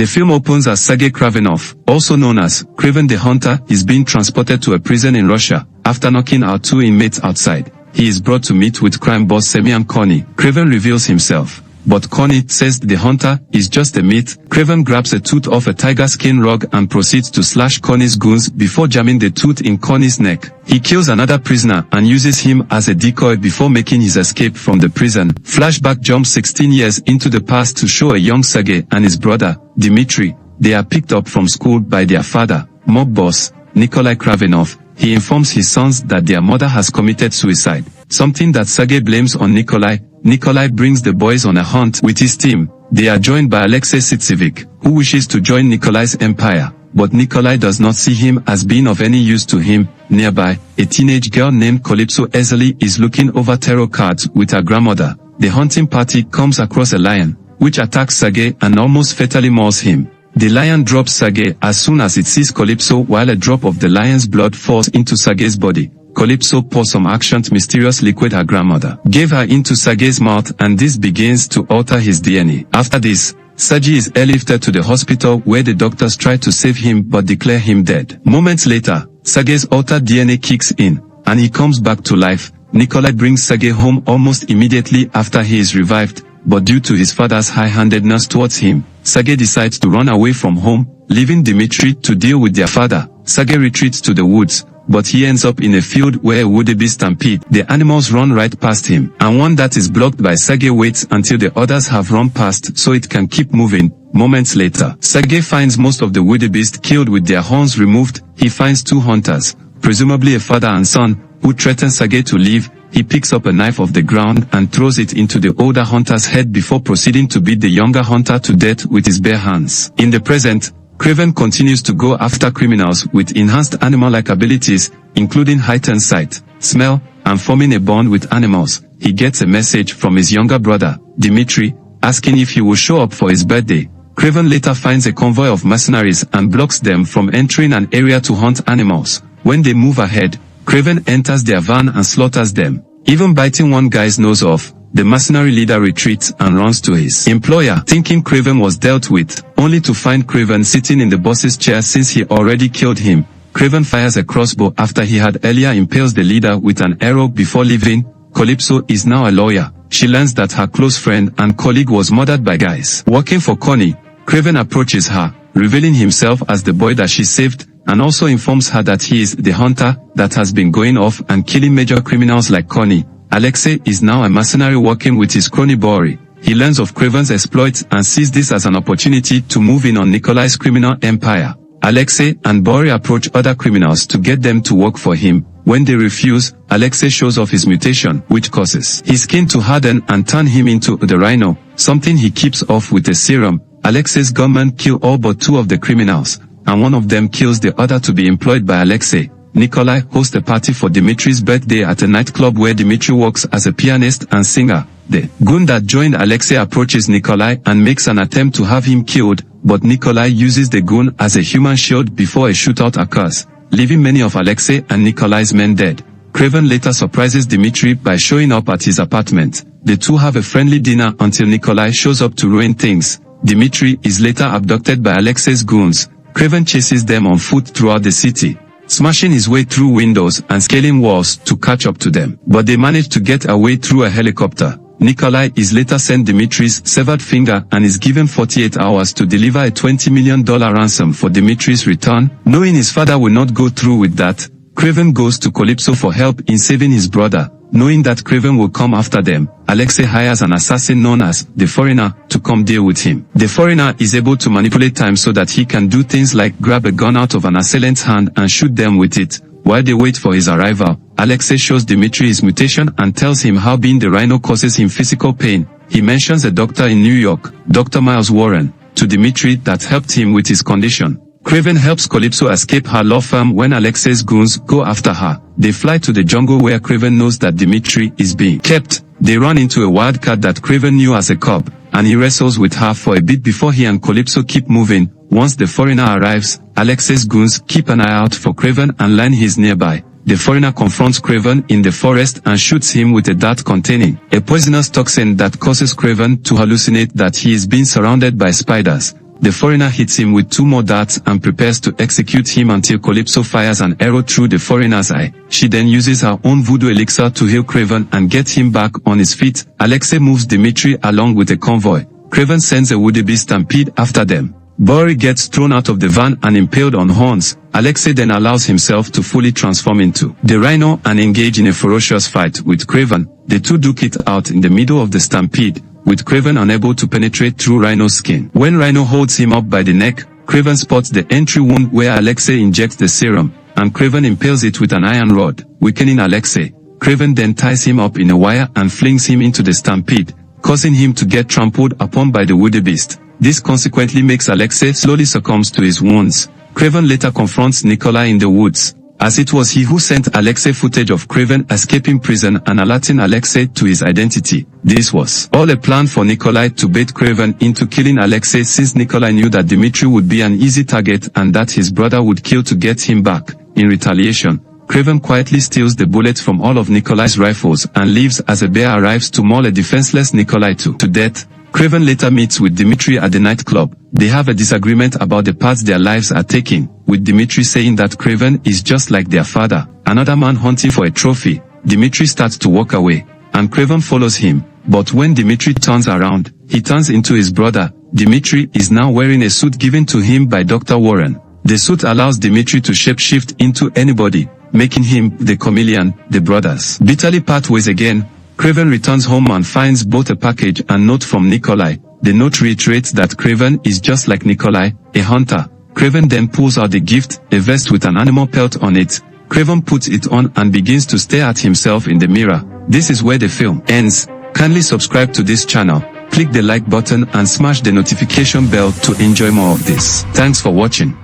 The film opens as Sergei Kravenov, also known as Kraven the Hunter, is being transported to a prison in Russia. After knocking out 2 inmates outside, he is brought to meet with crime boss Semyon Connie. Kraven reveals himself, but Connie says the hunter is just a myth. Kraven grabs a tooth off a tiger skin rug and proceeds to slash Connie's goons before jamming the tooth in Connie's neck. He kills another prisoner and uses him as a decoy before making his escape from the prison. Flashback jumps 16 years into the past to show a young Sergei and his brother, Dmitry. They are picked up from school by their father, mob boss, Nikolai Kravenov. He informs his sons that their mother has committed suicide, something that Sergei blames on Nikolai. Nikolai brings the boys on a hunt with his team. They are joined by Alexei Sitsevic, who wishes to join Nikolai's empire, but Nikolai does not see him as being of any use to him. Nearby, a teenage girl named Calypso Ezeli is looking over tarot cards with her grandmother. The hunting party comes across a lion, which attacks Sergei and almost fatally mauls him. The lion drops Sergei as soon as it sees Calypso, while a drop of the lion's blood falls into Sergei's body. Calypso pours some ancient mysterious liquid her grandmother gave her into Sergei's mouth, and this begins to alter his DNA. After this, Sergei is airlifted to the hospital where the doctors try to save him but declare him dead. Moments later, Sergei's altered DNA kicks in, and he comes back to life. Nikolai brings Sergei home almost immediately after he is revived, but due to his father's high-handedness towards him, Sergei decides to run away from home, leaving Dmitry to deal with their father. Sergei retreats to the woods, but he ends up in a field where a wildebeest stampede. The animals run right past him, and one that is blocked by Sergei waits until the others have run past so it can keep moving. Moments later, Sergei finds most of the wildebeest killed with their horns removed. He finds 2 hunters, presumably a father and son, who threaten Sergei to leave. He picks up a knife off the ground and throws it into the older hunter's head before proceeding to beat the younger hunter to death with his bare hands. In the present, Kraven continues to go after criminals with enhanced animal-like abilities, including heightened sight, smell, and forming a bond with animals. He gets a message from his younger brother, Dmitry, asking if he will show up for his birthday. Kraven later finds a convoy of mercenaries and blocks them from entering an area to hunt animals. When they move ahead, Kraven enters their van and slaughters them, even biting one guy's nose off. The mercenary leader retreats and runs to his employer, thinking Kraven was dealt with, only to find Kraven sitting in the boss's chair since he already killed him. Kraven fires a crossbow after he had earlier impales the leader with an arrow before leaving. Calypso is now a lawyer. She learns that her close friend and colleague was murdered by guys working for Connie. Kraven approaches her, revealing himself as the boy that she saved, and also informs her that he is the hunter that has been going off and killing major criminals like Connie. Alexei is now a mercenary working with his crony Bory. He learns of Kraven's exploits and sees this as an opportunity to move in on Nikolai's criminal empire. Alexei and Bory approach other criminals to get them to work for him. When they refuse, Alexei shows off his mutation, which causes his skin to harden and turn him into the Rhino, something he keeps off with a serum. Alexei's gunmen kill all but 2 of the criminals, and one of them kills the other to be employed by Alexei. Nikolai hosts a party for Dmitry's birthday at a nightclub where Dmitry works as a pianist and singer. The goon that joined Alexei approaches Nikolai and makes an attempt to have him killed, but Nikolai uses the goon as a human shield before a shootout occurs, leaving many of Alexei and Nikolai's men dead. Kraven later surprises Dmitry by showing up at his apartment. The two have a friendly dinner until Nikolai shows up to ruin things. Dmitry is later abducted by Alexei's goons. Kraven chases them on foot throughout the city, smashing his way through windows and scaling walls to catch up to them, but they manage to get away through a helicopter. Nikolai is later sent Dmitry's severed finger and is given 48 hours to deliver a $20 million ransom for Dmitry's return. Knowing his father will not go through with that, Kraven goes to Calypso for help in saving his brother. Knowing that Kraven will come after them, Alexei hires an assassin known as the Foreigner to come deal with him. The Foreigner is able to manipulate time so that he can do things like grab a gun out of an assailant's hand and shoot them with it. While they wait for his arrival, Alexei shows Dmitry his mutation and tells him how being the Rhino causes him physical pain. He mentions a doctor in New York, Dr. Miles Warren, to Dmitry that helped him with his condition. Kraven helps Calypso escape her law firm when Alexei's goons go after her. They fly to the jungle where Kraven knows that Dmitry is being kept. They run into a wildcat that Kraven knew as a cub, and he wrestles with her for a bit before he and Calypso keep moving. Once the Foreigner arrives, Alexei's goons keep an eye out for Kraven and learn he's nearby. The Foreigner confronts Kraven in the forest and shoots him with a dart containing a poisonous toxin that causes Kraven to hallucinate that he is being surrounded by spiders. the foreigner hits him with 2 more darts and prepares to execute him until Calypso fires an arrow through the foreigner's eye. She then uses her own voodoo elixir to heal Kraven and get him back on his feet. Alexei moves Dimitri along with a convoy. Kraven sends a would-be stampede after them. Boris gets thrown out of the van and impaled on horns. Alexei then allows himself to fully transform into the Rhino and engage in a ferocious fight with Kraven. The two duke it out in the middle of the stampede, with Kraven unable to penetrate through Rhino's skin. When Rhino holds him up by the neck, Kraven spots the entry wound where Alexei injects the serum, and Kraven impales it with an iron rod, weakening Alexei. Kraven then ties him up in a wire and flings him into the stampede, causing him to get trampled upon by the wildebeest. This consequently makes Alexei slowly succumbs to his wounds. Kraven later confronts Nikolai in the woods, as it was he who sent Alexei footage of Kraven escaping prison and alerting Alexei to his identity. This was all a plan for Nikolai to bait Kraven into killing Alexei, since Nikolai knew that Dimitri would be an easy target and that his brother would kill to get him back. In retaliation, Kraven quietly steals the bullets from all of Nikolai's rifles and leaves as a bear arrives to maul a defenseless Nikolai to death. Kraven later meets with Dimitri at the nightclub. They have a disagreement about the paths their lives are taking, with Dimitri saying that Kraven is just like their father, another man hunting for a trophy. Dimitri starts to walk away, and Kraven follows him, but when Dimitri turns around, he turns into his brother. Dimitri is now wearing a suit given to him by Dr. Warren. The suit allows Dimitri to shapeshift into anybody, making him the chameleon. The brothers bitterly part ways again. Kraven returns home and finds both a package and note from Nikolai. The note reiterates that Kraven is just like Nikolai, a hunter. Kraven then pulls out the gift, a vest with an animal pelt on it. Kraven puts it on and begins to stare at himself in the mirror. This is where the film ends. Kindly subscribe to this channel, click the like button and smash the notification bell to enjoy more of this. Thanks for watching.